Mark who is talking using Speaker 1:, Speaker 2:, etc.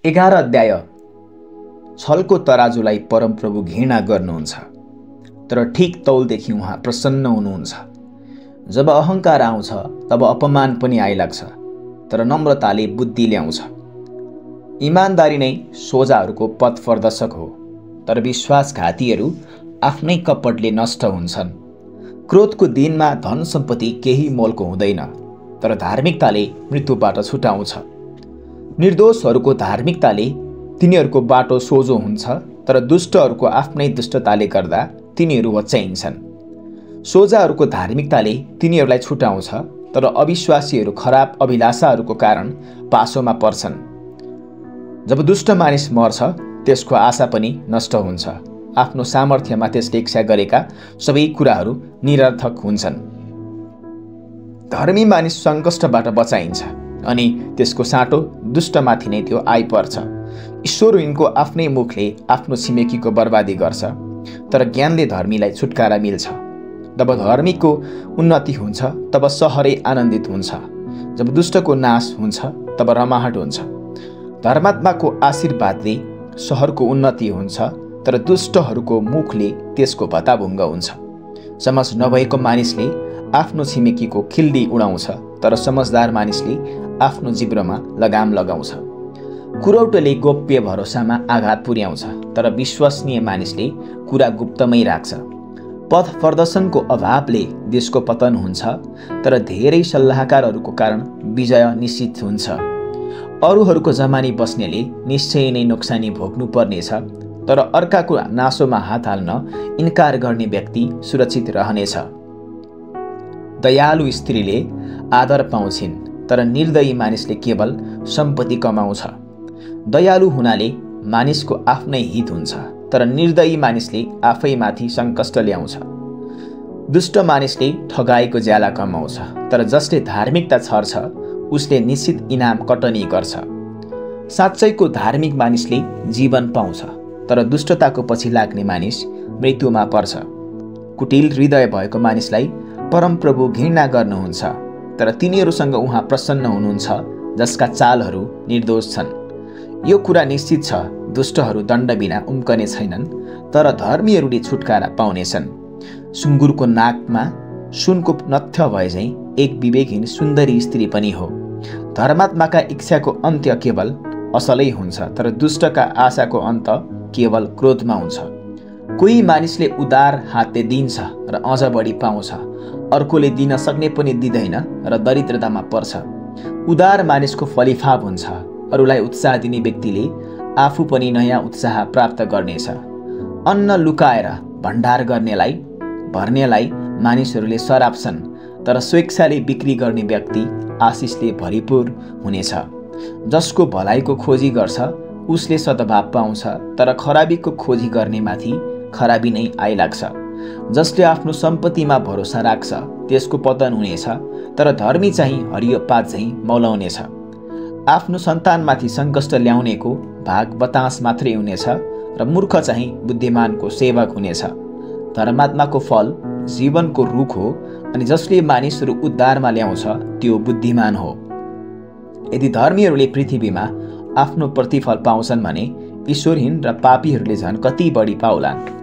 Speaker 1: 11 अध्याय। छलको तराजुलाई परमप्रभु घृणा गर्नुहुन्छ, तर ठिक तौलदेखि उहाँ प्रसन्न हुनुहुन्छ। जब अहङ्कार आउँछ तब अपमान पनि आइलाग्छ, तर नम्रताले बुद्धि ल्याउँछ। इमानदारी नै सोझाहरूको पथ प्रदर्शक हो, तर विश्वासघातीहरू आफ्नै कपटले नष्ट हुन्छन्। क्रोधको दिनमा धन सम्पत्ति केही मोलको हुँदैन, तर धार्मिकताले मृत्युबाट छुटाउँछ। निर्दोषहरूको धार्मिकताले तिनीहरूको बाटो सोझो हुन्छ, तर दुष्टहरूको आफ्नै दुष्टताले गर्दा तिनीहरू होच्याइन्छन्। सोझाहरूको धार्मिकताले तिनीहरूलाई छुटाउँछ, तर अविश्वासीहरू खराब अभिलाषाहरूको कारण पासोमा पर्छन्। जब दुष्ट मानिस मर्छ त्यसको आशा पनि नष्ट हुन्छ। आफ्नो सामर्थ्यमा त्यसले इच्छा गरेका सबै कुराहरू निरर्थक हुन्छन्। धर्मी मानिस सङ्कष्टबाट बचाइन्छ अनि त्यसको साँटो दुष्टमाथि नै त्यो आइपर्छ। ईश्वर यिनको आफ्नै मुखले आफ्नो छिमेकीको बर्बादी गर्छ, तर ज्ञानले धर्मीलाई छुटकारा मिल्छ। जब धर्मीको उन्नति हुन्छ तब सहरै आनन्दित हुन्छ। जब दुष्टको नाश हुन्छ तब रमाहट हुन्छ। धर्मात्माको आशीर्वादले सहरको उन्नति हुन्छ, तर दुष्टहरूको मुखले त्यसको भत्ताभुङ्ग हुन्छ। समझ नभएको मानिसले आफ्नो छिमेकीको खिल्डी उडाउँछ, तर समझदार मानिसले आफ्नो जिब्रोमा लगाम लगाउँछ। कुरौटोले गोप्य भरोसामा आघात पुर्याउँछ, तर विश्वसनीय मानिसले कुरा गुप्तमै राख्छ। पथ प्रदर्शनको अभावले देशको पतन हुन्छ, तर धेरै सल्लाहकारहरूको कारण विजय निश्चित हुन्छ। अरूहरूको जमानी बस्नेले निश्चय नै नोक्सानी भोग्नु पर्नेछ, तर अर्काको नासोमा हात हाल्न इन्कार गर्ने व्यक्ति सुरक्षित रहनेछ। दयालु स्त्रीले आदर पाउँछिन्, तर निर्दयी मानिसले केवल सम्पत्ति कमाउँछ। दयालु हुनाले मानिसको आफ्नै हित हुन्छ, तर निर्दयी मानिसले आफैमाथि सङ्कष्ट ल्याउँछ। दुष्ट मानिसले ठगाएको ज्याला कमाउँछ, तर जसले धार्मिकता छर्छ उसले निश्चित इनाम कटनी गर्छ। साँच्चैको धार्मिक मानिसले जीवन पाउँछ, तर दुष्टताको पछि लाग्ने मानिस मृत्युमा पर्छ। कुटिल हृदय भएको मानिसलाई परमप्रभु घृणा गर्नुहुन्छ, तर तिनीहरूसँग उहाँ प्रसन्न हुनुहुन्छ जसका चालहरू निर्दोष छन्। यो कुरा निश्चित छ, दुष्टहरू दण्ड बिना उम्कने छैनन्, तर धर्मीहरूले छुटकारा पाउनेछन्। सुँगुरको नाकमा सुनको नथ्य भए झैँ एक विवेकहीन सुन्दरी स्त्री पनि हो। धर्मात्माका इच्छाको अन्त्य केवल असलै हुन्छ, तर दुष्टका आशाको अन्त केवल क्रोधमा हुन्छ। कोही मानिसले उदार हातले दिन्छ र अझ बढी पाउँछ, अर्कोले दिन सक्ने पनि दिँदैन र दरिद्रतामा पर्छ। उदार मानिसको फलिफाप हुन्छ, अरूलाई उत्साह दिने व्यक्तिले आफू पनि नयाँ उत्साह प्राप्त गर्नेछ। अन्न लुकाएर भण्डार भर्नेलाई मानिसहरूले सराप्छन्, तर स्वेच्छाले बिक्री गर्ने व्यक्ति आशिषले भरिपूर हुनेछ। जसको भलाइको खोजी गर्छ उसले सद्भाव पाउँछ, तर खराबीको खोजी गर्नेमाथि खराबी नै आइलाग्छ। जसले आफ्नो सम्पत्तिमा भरोसा राख्छ त्यसको पतन हुनेछ, तर धर्मी चाहिँ हरियो पात झैँ मौलाउनेछ। आफ्नो सन्तानमाथि सङ्कष्ट ल्याउनेको भाग बतास मात्रै हुनेछ, र मूर्ख चाहिँ बुद्धिमानको सेवक हुनेछ। धर्मात्माको फल जीवनको रुख हो, अनि जसले मानिसहरू उद्धारमा ल्याउँछ त्यो बुद्धिमान हो। यदि धर्मीहरूले पृथ्वीमा आफ्नो प्रतिफल पाउँछन् भने ईश्वरहीन र पापीहरूले झन् कति बढी पाउलान्।